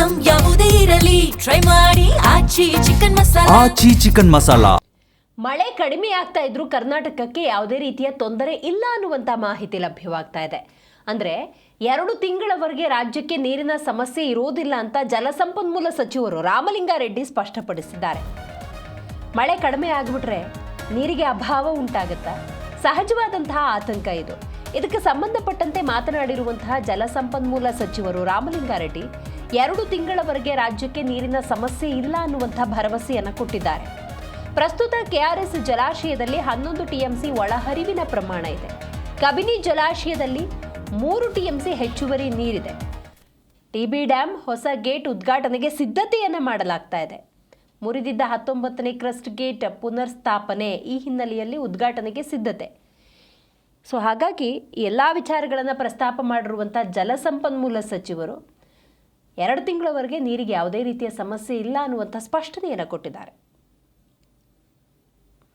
Item ಯಾವುದೇ ಇರಲಿ try ಮಾಡಿ ಆಚಿ ಚಿಕನ್ ಮಸಾಲಾ. ಮಳೆ ಕಡಿಮೆ ಆಗ್ತಾ ಇದ್ರೂ ಕರ್ನಾಟಕಕ್ಕೆ ಯಾವುದೇ ರೀತಿಯ ತೊಂದರೆ ಇಲ್ಲ ಅನ್ನುವಂಥ ಮಾಹಿತಿ ಲಭ್ಯವಾಗ್ತಾ ಇದೆ. ಅಂದರೆ 2 ತಿಂಗಳವರೆಗೆ ರಾಜ್ಯಕ್ಕೆ ನೀರಿನ ಸಮಸ್ಯೆ ಇರೋದಿಲ್ಲ ಅಂತ ಜಲಸಂಪನ್ಮೂಲ ಸಚಿವರು ರಾಮಲಿಂಗಾರೆಡ್ಡಿ ಸ್ಪಷ್ಟಪಡಿಸಿದ್ದಾರೆ. ಮಳೆ ಕಡಿಮೆ ಆಗಿಬಿಟ್ರೆ ನೀರಿಗೆ ಅಭಾವ ಉಂಟಾಗುತ್ತಾ? ಸಹಜವಾದಂತಹ ಆತಂಕ ಇದು. ಇದಕ್ಕೆ ಸಂಬಂಧಪಟ್ಟಂತೆ ಮಾತನಾಡಿರುವಂತಹ ಜಲಸಂಪನ್ಮೂಲ ಸಚಿವರು ರಾಮಲಿಂಗಾರೆಡ್ಡಿ 2 ತಿಂಗಳವರೆಗೆ ರಾಜ್ಯಕ್ಕೆ ನೀರಿನ ಸಮಸ್ಯೆ ಇಲ್ಲ ಅನ್ನುವಂಥ ಭರವಸೆಯನ್ನು ಕೊಟ್ಟಿದ್ದಾರೆ. ಪ್ರಸ್ತುತ ಕೆಆರ್ಎಸ್ ಜಲಾಶಯದಲ್ಲಿ 11 ಟಿಎಂಸಿ ಒಳಹರಿವಿನ ಪ್ರಮಾಣ ಇದೆ. ಕಬಿನಿ ಜಲಾಶಯದಲ್ಲಿ 3 ಟಿಎಂಸಿ ಹೆಚ್ಚುವರಿ ನೀರಿದೆ. ಟಿಬಿ ಡ್ಯಾಂ ಹೊಸ ಗೇಟ್ ಉದ್ಘಾಟನೆಗೆ ಸಿದ್ಧತೆಯನ್ನು ಮಾಡಲಾಗ್ತಾ ಇದೆ. ಮುರಿದಿದ್ದ 19ನೇ ಕ್ರಸ್ಟ್ ಗೇಟ್ ಪುನರ್ ಸ್ಥಾಪನೆ ಈ ಹಿನ್ನೆಲೆಯಲ್ಲಿ ಉದ್ಘಾಟನೆಗೆ ಸಿದ್ಧತೆ. ಸೊ ಹಾಗಾಗಿ ಎಲ್ಲ ವಿಚಾರಗಳನ್ನು ಪ್ರಸ್ತಾಪ ಮಾಡಿರುವಂಥ ಜಲಸಂಪನ್ಮೂಲ ಸಚಿವರು 2 ತಿಂಗಳವರೆಗೆ ನೀರಿಗೆ ಯಾವುದೇ ರೀತಿಯ ಸಮಸ್ಯೆ ಇಲ್ಲ ಅನ್ನುವಂಥ ಸ್ಪಷ್ಟನೆಯನ್ನು ಕೊಟ್ಟಿದ್ದಾರೆ.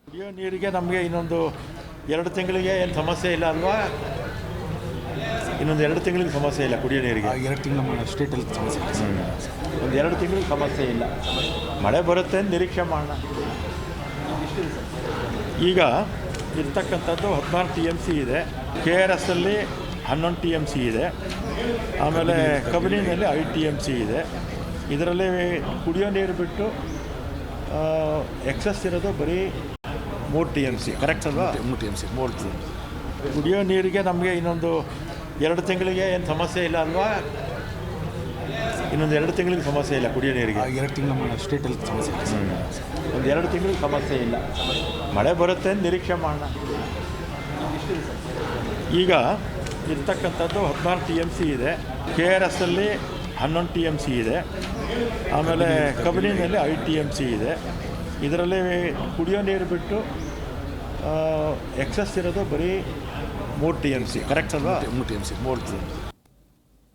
ಕುಡಿಯೋ ನೀರಿಗೆ ನಮಗೆ ಇನ್ನೊಂದು 2 ತಿಂಗಳಿಗೆ ಏನು ಸಮಸ್ಯೆ ಇಲ್ಲ ಅಲ್ವಾ? ಇನ್ನೊಂದು 2 ತಿಂಗಳಿಗೆ ಸಮಸ್ಯೆ ಇಲ್ಲ ಕುಡಿಯೋ ನೀರಿಗೆ. 2 ತಿಂಗಳು ನಮ್ಮ ಸ್ಟೇಟಲ್ಲಿ ಸಮಸ್ಯೆ ಇಲ್ಲ. ಒಂದು 2 ತಿಂಗಳಿಗೆ ಸಮಸ್ಯೆ ಇಲ್ಲ. ಮಳೆ ಬರುತ್ತೆ ಅಂತ ನಿರೀಕ್ಷೆ ಮಾಡೋಣ. ಈಗ ಇರ್ತಕ್ಕಂಥದ್ದು 14 ಟಿ ಎಮ್ ಸಿ ಇದೆ. ಕೆ ಆರ್ ಎಸ್ ಅಲ್ಲಿ 11 ಟಿ ಎಮ್ ಸಿ ಇದೆ. ಆಮೇಲೆ ಕಬಿನಿನಲ್ಲಿ 5 ಟಿ ಎಮ್ ಸಿ ಇದೆ. ಇದರಲ್ಲಿ ಕುಡಿಯೋ ನೀರು ಬಿಟ್ಟು ಎಕ್ಸಸ್ ಇರೋದು ಬರೀ 3 ಟಿ ಎಮ್ ಸಿ. ಕರೆಕ್ಟ್ ಅಲ್ವಾ? 3 ಟಿ ಎಮ್ ಸಿ. ಕುಡಿಯೋ ನೀರಿಗೆ ನಮಗೆ ಇನ್ನೊಂದು 2 ತಿಂಗಳಿಗೆ ಏನು ಸಮಸ್ಯೆ ಇಲ್ಲ ಅಲ್ವಾ? ಇನ್ನೊಂದು 2 ತಿಂಗಳಿಗೆ ಸಮಸ್ಯೆ ಇಲ್ಲ ಕುಡಿಯೋ ನೀರಿಗೆ. 2 ತಿಂಗಳು ನಮ್ಮ ಸ್ಟೇಟಲ್ಲಿ ಸಮಸ್ಯೆ ಇಲ್ಲ. ಒಂದು 2 ತಿಂಗಳಿಗೆ ಸಮಸ್ಯೆ ಇಲ್ಲ. ಮಳೆ ಬರುತ್ತೆ ಅಂತ ನಿರೀಕ್ಷೆ ಮಾಡೋಣ. ಈಗ ಇರ್ತಕ್ಕಂಥದ್ದು 14 ಟಿ ಎಮ್ ಸಿ ಇದೆ. ಕೆ ಆರ್ ಎಸ್ ಅಲ್ಲಿ 11 ಟಿ ಎಮ್ ಸಿ ಇದೆ. ಆಮೇಲೆ ಕಬಿನಿನಲ್ಲಿ 5 ಟಿ ಎಮ್ ಸಿ ಇದೆ. ಇದರಲ್ಲಿ ಕುಡಿಯೋ ನೀರು ಬಿಟ್ಟು ಎಕ್ಸಸ್ ಇರೋದು ಬರೀ 3 ಟಿ ಎಮ್ ಸಿ. ಕರೆಕ್ಟ್ ಅಲ್ವಾ? 3 ಟಿ ಎಮ್ ಸಿ.